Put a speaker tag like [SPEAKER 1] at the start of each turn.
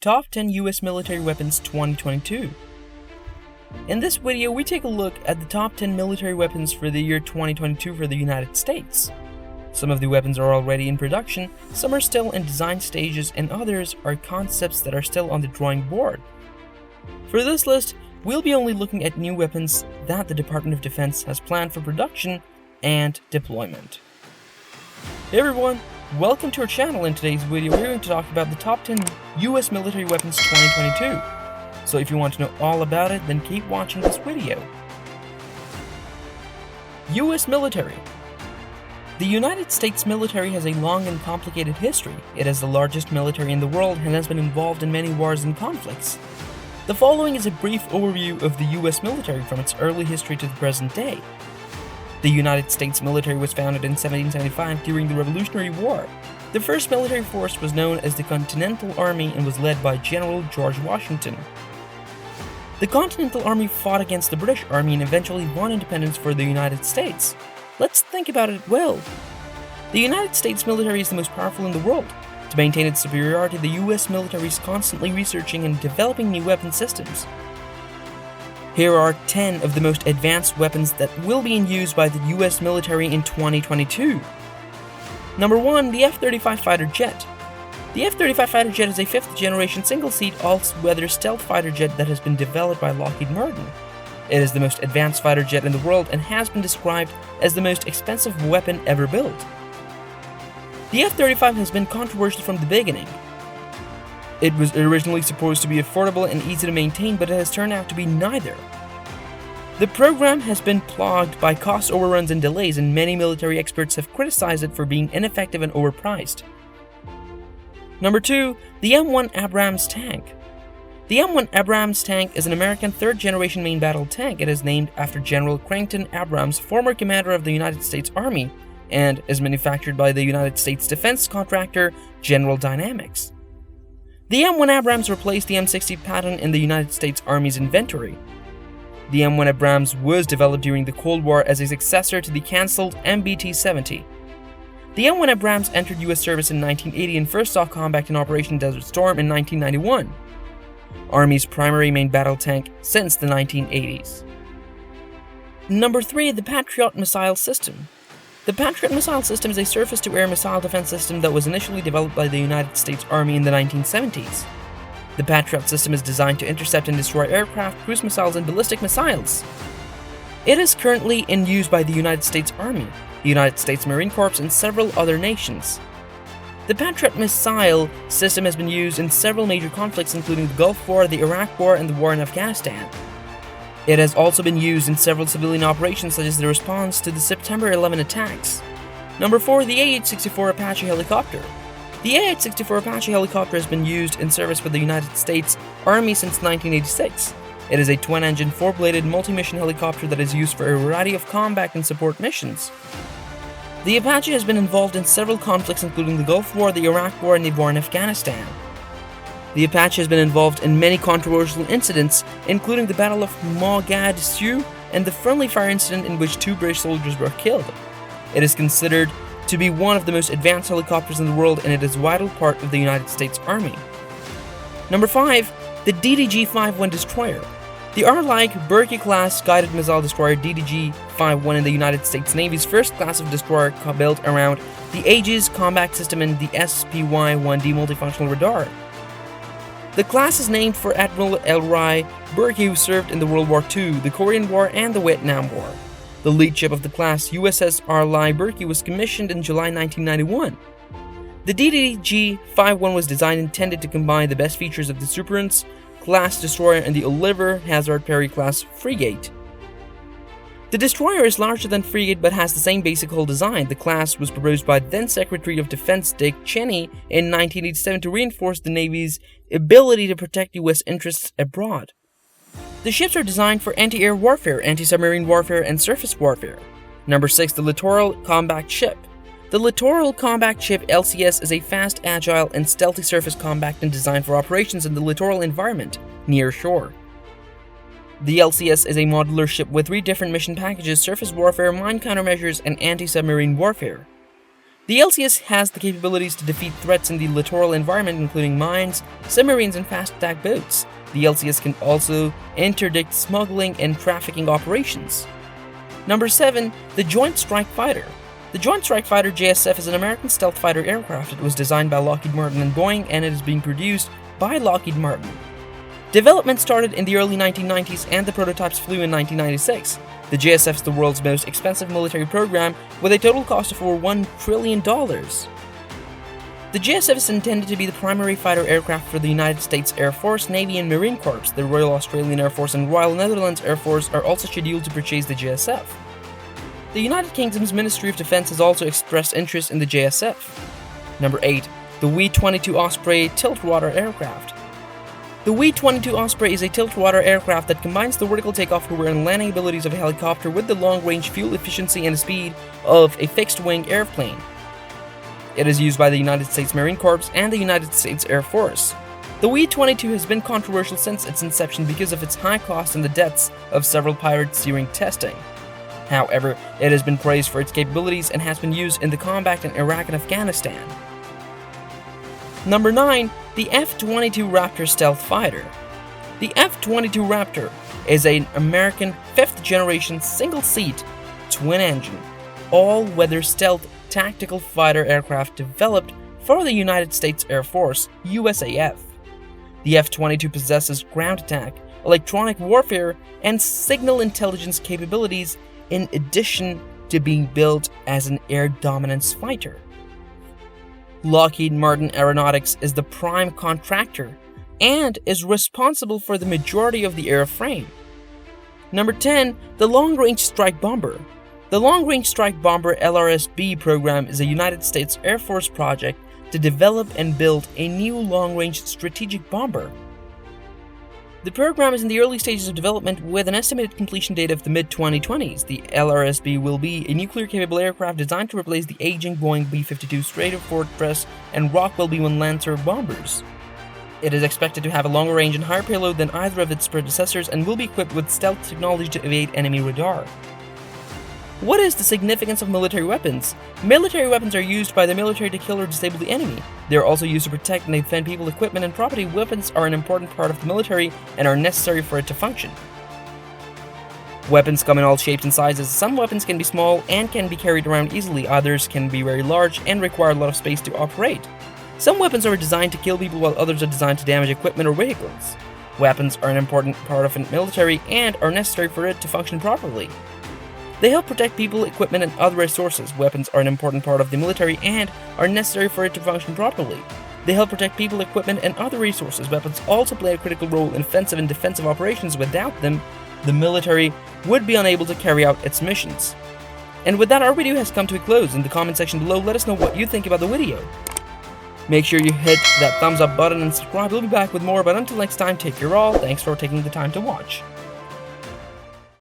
[SPEAKER 1] Top 10 US Military Weapons 2022. In this video, we take a look at the top 10 military weapons for the year 2022 for the United States. Some of the weapons are already in production, some are still in design stages, and others are concepts that are still on the drawing board. For this list, we'll be only looking at new weapons that the Department of Defense has planned for production and deployment. Hey everyone, welcome to our channel. In today's video, we're going to talk about the top 10 US military weapons 2022. So if you want to know all about it, then keep watching this video. US military. The United States military has a long and complicated history. It is the largest military in the world and has been involved in many wars and conflicts. The following is a brief overview of the US military from its early history to the present day. The United States military was founded in 1775 during the Revolutionary War. The first military force was known as the Continental Army and was led by General George Washington. The Continental Army fought against the British Army and eventually won independence for the United States. Let's think about it well. The United States military is the most powerful in the world. To maintain its superiority, the US military is constantly researching and developing new weapon systems. Here are 10 of the most advanced weapons that will be in use by the US military in 2022. Number 1. The F-35 fighter jet. The F-35 fighter jet is a 5th generation single-seat all-weather stealth fighter jet that has been developed by Lockheed Martin. It is the most advanced fighter jet in the world and has been described as the most expensive weapon ever built. The F-35 has been controversial from the beginning. It was originally supposed to be affordable and easy to maintain, but it has turned out to be neither. The program has been plagued by cost overruns and delays, and many military experts have criticized it for being ineffective and overpriced. Number 2. The M1 Abrams Tank. The M1 Abrams Tank is an American third-generation main battle tank. It is named after General Creighton Abrams, former commander of the United States Army, and is manufactured by the United States defense contractor General Dynamics. The M1 Abrams replaced the M60 Patton in the United States Army's inventory. The M1 Abrams was developed during the Cold War as a successor to the cancelled MBT-70. The M1 Abrams entered U.S. service in 1980 and first saw combat in Operation Desert Storm in 1991. Army's primary main battle tank since the 1980s. Number 3. The Patriot missile system. The Patriot missile system is a surface-to-air missile defense system that was initially developed by the United States Army in the 1970s. The Patriot system is designed to intercept and destroy aircraft, cruise missiles, and ballistic missiles. It is currently in use by the United States Army, the United States Marine Corps, and several other nations. The Patriot missile system has been used in several major conflicts, including the Gulf War, the Iraq War, and the war in Afghanistan. It has also been used in several civilian operations, such as the response to the September 11 attacks. Number 4. The AH-64 Apache Helicopter. The AH-64 Apache Helicopter has been used in service for the United States Army since 1986. It is a twin-engine, four-bladed, multi-mission helicopter that is used for a variety of combat and support missions. The Apache has been involved in several conflicts, including the Gulf War, the Iraq War, and the war in Afghanistan. The Apache has been involved in many controversial incidents, including the Battle of Mogadishu and the friendly fire incident in which 2 British soldiers were killed. It is considered to be one of the most advanced helicopters in the world, and it is a vital part of the United States Army. Number 5. The DDG-51 destroyer. The Arleigh-Burke-class guided missile destroyer DDG-51 in the United States Navy's first class of destroyer built around the Aegis combat system and the SPY-1D multifunctional radar. The class is named for Admiral Arleigh Burke, who served in the World War II, the Korean War, and the Vietnam War. The lead ship of the class, USS Arleigh Burke, was commissioned in July 1991. The DDG-51 was designed intended to combine the best features of the Superence class destroyer and the Oliver Hazard Perry class frigate. The destroyer is larger than frigate but has the same basic hull design. The class was proposed by then Secretary of Defense Dick Cheney in 1987 to reinforce the Navy's ability to protect U.S. interests abroad. The ships are designed for anti-air warfare, anti-submarine warfare, and surface warfare. Number 6. The Littoral Combat Ship. The Littoral Combat Ship LCS is a fast, agile, and stealthy surface combatant designed for operations in the littoral environment, near shore. The LCS is a modular ship with 3 different mission packages: surface warfare, mine countermeasures, and anti-submarine warfare. The LCS has the capabilities to defeat threats in the littoral environment, including mines, submarines, and fast attack boats. The LCS can also interdict smuggling and trafficking operations. Number 7. The Joint Strike Fighter. The Joint Strike Fighter JSF is an American stealth fighter aircraft. It was designed by Lockheed Martin and Boeing, and it is being produced by Lockheed Martin. Development started in the early 1990s, and the prototypes flew in 1996. The JSF is the world's most expensive military program, with a total cost of over $1 trillion. The JSF is intended to be the primary fighter aircraft for the United States Air Force, Navy, and Marine Corps. The Royal Australian Air Force and Royal Netherlands Air Force are also scheduled to purchase the JSF. The United Kingdom's Ministry of Defense has also expressed interest in the JSF. Number 8. The Wii22 Osprey tilt-water aircraft. The Wii22 Osprey is a tilt-water aircraft that combines the vertical takeoff, hover, and landing abilities of a helicopter with the long-range fuel efficiency and speed of a fixed-wing airplane. It is used by the United States Marine Corps and the United States Air Force. The Wii22 has been controversial since its inception because of its high cost and the deaths of several pilots during testing. However, it has been praised for its capabilities and has been used in the combat in Iraq and Afghanistan. Number 9. The F22 Raptor Stealth Fighter. The F22 Raptor is an American 5th-generation single-seat, twin-engine, all-weather stealth tactical fighter aircraft developed for the United States Air Force, USAF. The F-22 possesses ground attack, electronic warfare, and signal intelligence capabilities in addition to being built as an air dominance fighter. Lockheed Martin Aeronautics is the prime contractor and is responsible for the majority of the airframe. Number 10. The Long Range Strike Bomber. The Long Range Strike Bomber LRSB program is a United States Air Force project to develop and build a new long-range strategic bomber. The program is in the early stages of development with an estimated completion date of the mid-2020s. The LRSB will be a nuclear-capable aircraft designed to replace the aging Boeing B-52 Stratofortress Fortress and Rockwell B-1 Lancer bombers. It is expected to have a longer range and higher payload than either of its predecessors and will be equipped with stealth technology to evade enemy radar. What is the significance of military weapons? Military weapons are used by the military to kill or disable the enemy. They are also used to protect and defend people, equipment, and property. Weapons are an important part of the military and are necessary for it to function. Weapons come in all shapes and sizes. Some weapons can be small and can be carried around easily. Others can be very large and require a lot of space to operate. Some weapons are designed to kill people while others are designed to damage equipment or vehicles. Weapons are an important part of the military and are necessary for it to function properly. They help protect people, equipment, and other resources. Weapons are an important part of the military and are necessary for it to function properly. They help protect people, equipment, and other resources. Weapons also play a critical role in offensive and defensive operations. Without them, the military would be unable to carry out its missions. And with that, our video has come to a close. In the comment section below, let us know what you think about the video. Make sure you hit that thumbs up button and subscribe. We'll be back with more, but until next time, take care all. Thanks for taking the time to watch.